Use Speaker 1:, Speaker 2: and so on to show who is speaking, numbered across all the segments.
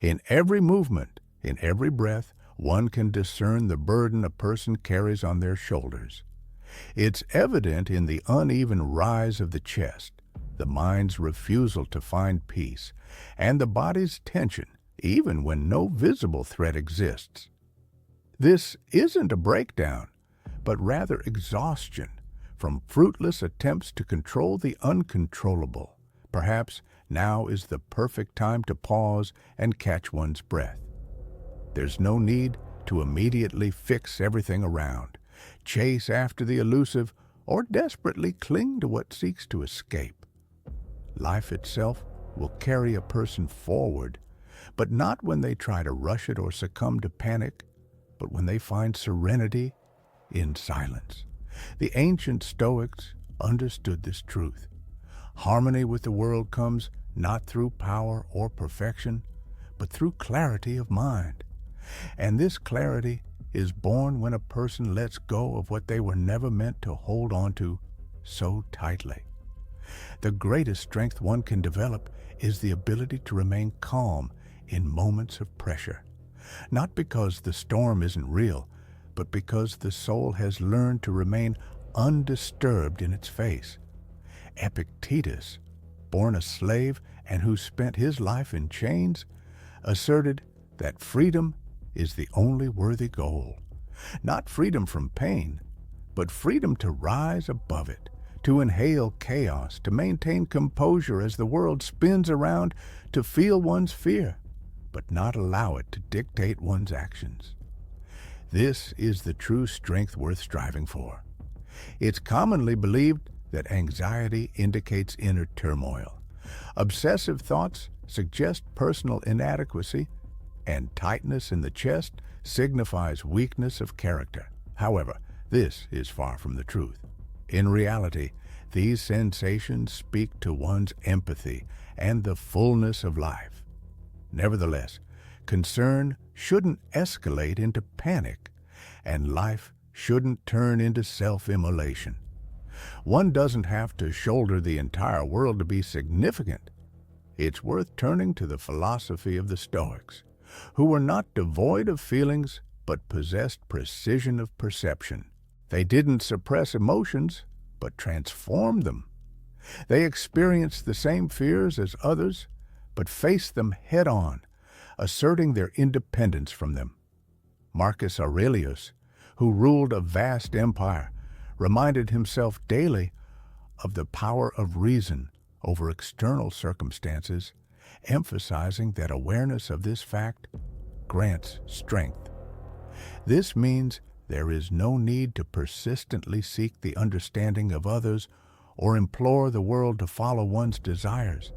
Speaker 1: In every movement, in every breath, one can discern the burden a person carries on their shoulders. It's evident in the uneven rise of the chest, the mind's refusal to find peace, and the body's tension, even when no visible threat exists. This isn't a breakdown, but rather exhaustion from fruitless attempts to control the uncontrollable. Perhaps now is the perfect time to pause and catch one's breath. There's no need to immediately fix everything around, chase after the elusive, or desperately cling to what seeks to escape. Life itself will carry a person forward, but not when they try to rush it or succumb to panic, but when they find serenity in silence. The ancient Stoics understood this truth. Harmony with the world comes not through power or perfection, but through clarity of mind. And this clarity is born when a person lets go of what they were never meant to hold on to so tightly. The greatest strength one can develop is the ability to remain calm in moments of pressure, not because the storm isn't real, but because the soul has learned to remain undisturbed in its face. Epictetus, born a slave and who spent his life in chains, asserted that freedom is the only worthy goal. Not freedom from pain, but freedom to rise above it, to inhale chaos, to maintain composure as the world spins around, to feel one's fear, but not allow it to dictate one's actions. This is the true strength worth striving for. It's commonly believed that anxiety indicates inner turmoil. Obsessive thoughts suggest personal inadequacy, and tightness in the chest signifies weakness of character. However, this is far from the truth. In reality, these sensations speak to one's empathy and the fullness of life. Nevertheless, concern shouldn't escalate into panic, and life shouldn't turn into self-immolation. One doesn't have to shoulder the entire world to be significant. It's worth turning to the philosophy of the Stoics, who were not devoid of feelings but possessed precision of perception. They didn't suppress emotions, but transformed them. They experienced the same fears as others, but faced them head-on, asserting their independence from them. Marcus Aurelius, who ruled a vast empire, reminded himself daily of the power of reason over external circumstances, emphasizing that awareness of this fact grants strength. This means there is no need to persistently seek the understanding of others or implore the world to follow one's desires.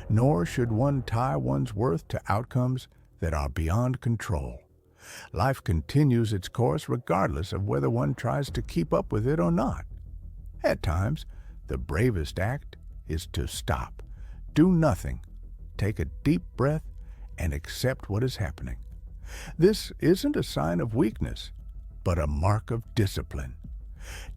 Speaker 1: Nor should one tie one's worth to outcomes that are beyond control. Life continues its course regardless of whether one tries to keep up with it or not. At times, the bravest act is to stop, do nothing, take a deep breath, and accept what is happening. This isn't a sign of weakness, but a mark of discipline.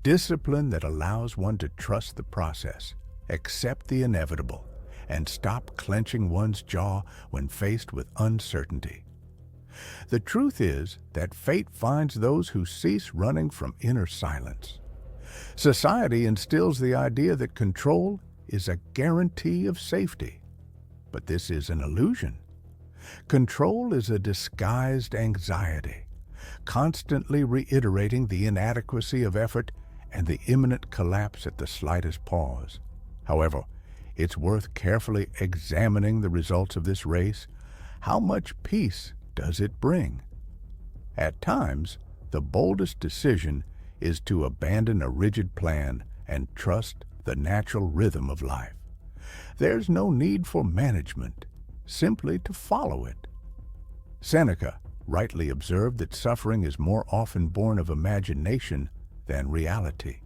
Speaker 1: Discipline that allows one to trust the process, accept the inevitable, and stop clenching one's jaw when faced with uncertainty. The truth is that fate finds those who cease running from inner silence. Society instills the idea that control is a guarantee of safety, but this is an illusion. Control is a disguised anxiety, constantly reiterating the inadequacy of effort and the imminent collapse at the slightest pause. However, it's worth carefully examining the results of this race. How much peace does it bring? At times, the boldest decision is to abandon a rigid plan and trust the natural rhythm of life. There's no need for management, simply to follow it. Seneca rightly observed that suffering is more often born of imagination than reality.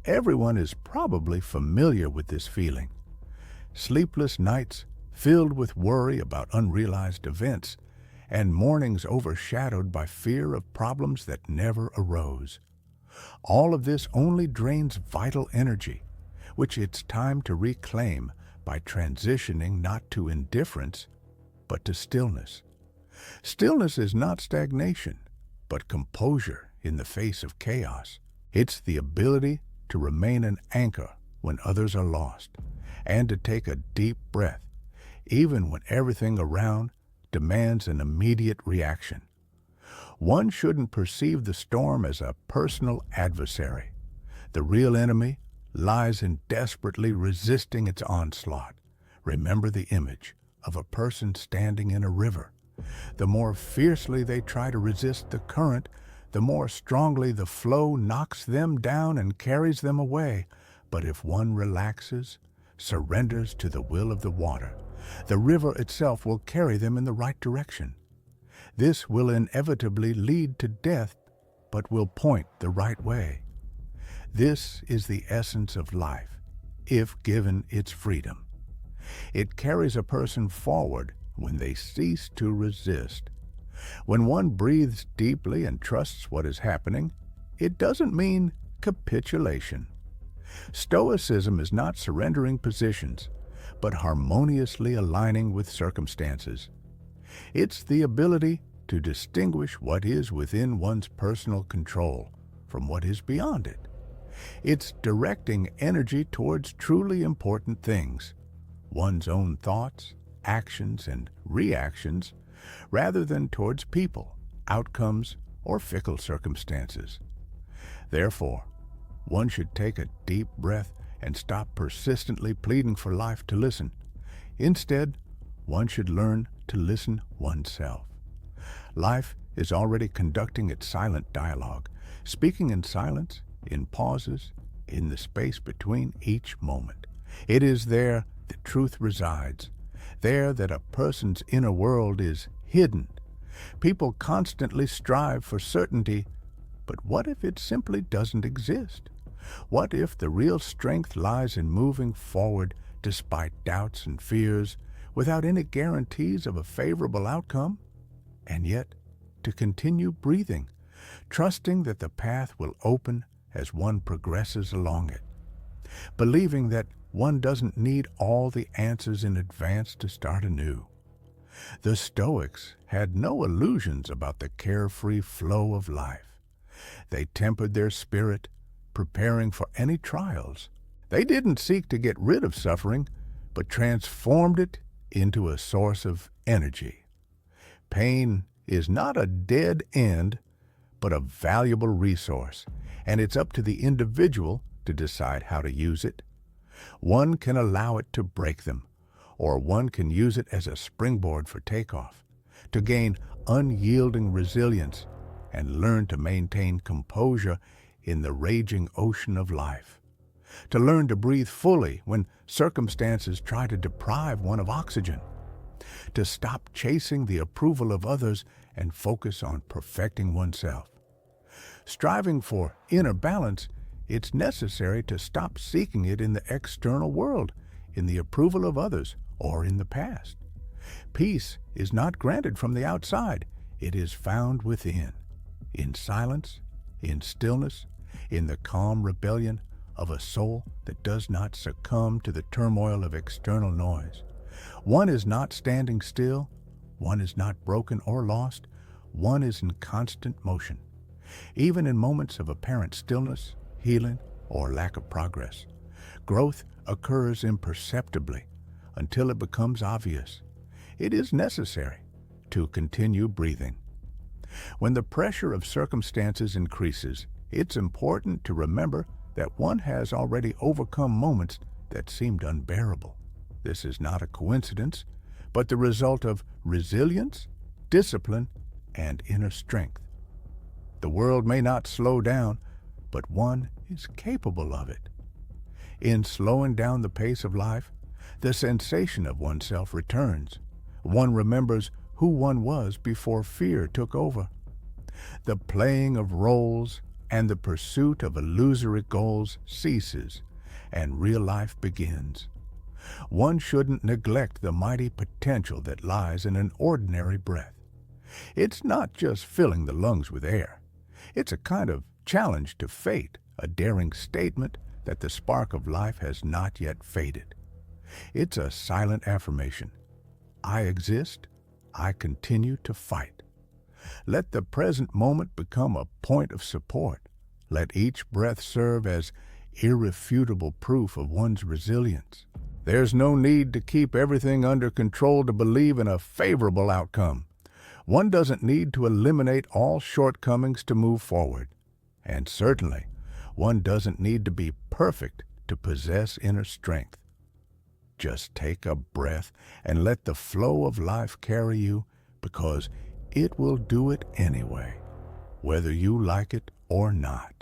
Speaker 1: Everyone is probably familiar with this feeling. Sleepless nights filled with worry about unrealized events, and mornings overshadowed by fear of problems that never arose. All of this only drains vital energy, which it's time to reclaim by transitioning not to indifference, but to stillness. Stillness is not stagnation, but composure in the face of chaos. It's the ability to remain an anchor when others are lost, and to take a deep breath, even when everything around demands an immediate reaction. One shouldn't perceive the storm as a personal adversary. The real enemy lies in desperately resisting its onslaught. Remember the image of a person standing in a river. The more fiercely they try to resist the current, the more strongly the flow knocks them down and carries them away. But if one relaxes, surrenders to the will of the water, the river itself will carry them in the right direction. This will inevitably lead to death, but will point the right way. This is the essence of life, if given its freedom. It carries a person forward when they cease to resist. When one breathes deeply and trusts what is happening, it doesn't mean capitulation. Stoicism is not surrendering positions, but harmoniously aligning with circumstances. It's the ability to distinguish what is within one's personal control from what is beyond it. It's directing energy towards truly important things, one's own thoughts, actions, and reactions, rather than towards people, outcomes, or fickle circumstances. Therefore, one should take a deep breath and stop persistently pleading for life to listen. Instead, one should learn to listen oneself. Life is already conducting its silent dialogue, speaking in silence, in pauses, in the space between each moment. It is there that truth resides, there that a person's inner world is hidden. People constantly strive for certainty, but what if it simply doesn't exist? What if the real strength lies in moving forward despite doubts and fears, without any guarantees of a favorable outcome? And yet, to continue breathing, trusting that the path will open as one progresses along it, believing that one doesn't need all the answers in advance to start anew. The Stoics had no illusions about the carefree flow of life. They tempered their spirit, preparing for any trials. They didn't seek to get rid of suffering, but transformed it into a source of energy. Pain is not a dead end, but a valuable resource, and it's up to the individual to decide how to use it. One can allow it to break them, or one can use it as a springboard for takeoff, to gain unyielding resilience and learn to maintain composure in the raging ocean of life, to learn to breathe fully when circumstances try to deprive one of oxygen, to stop chasing the approval of others and focus on perfecting oneself. Striving for inner balance, it's necessary to stop seeking it in the external world, in the approval of others, or in the past. Peace is not granted from the outside. It is found within, in silence, in stillness, in the calm rebellion of a soul that does not succumb to the turmoil of external noise. One is not standing still, one is not broken or lost, one is in constant motion. Even in moments of apparent stillness, healing, or lack of progress, growth occurs imperceptibly until it becomes obvious. It is necessary to continue breathing. When the pressure of circumstances increases, it's important to remember that one has already overcome moments that seemed unbearable. This is not a coincidence, but the result of resilience, discipline, and inner strength. The world may not slow down, but one is capable of it. In slowing down the pace of life, the sensation of oneself returns. One remembers who one was before fear took over. The playing of roles and the pursuit of illusory goals ceases, and real life begins. One shouldn't neglect the mighty potential that lies in an ordinary breath. It's not just filling the lungs with air. It's a kind of challenge to fate, a daring statement that the spark of life has not yet faded. It's a silent affirmation. I exist, I continue to fight. Let the present moment become a point of support. Let each breath serve as irrefutable proof of one's resilience. There's no need to keep everything under control to believe in a favorable outcome. One doesn't need to eliminate all shortcomings to move forward. And certainly, one doesn't need to be perfect to possess inner strength. Just take a breath and let the flow of life carry you, because it will do it anyway, whether you like it or not.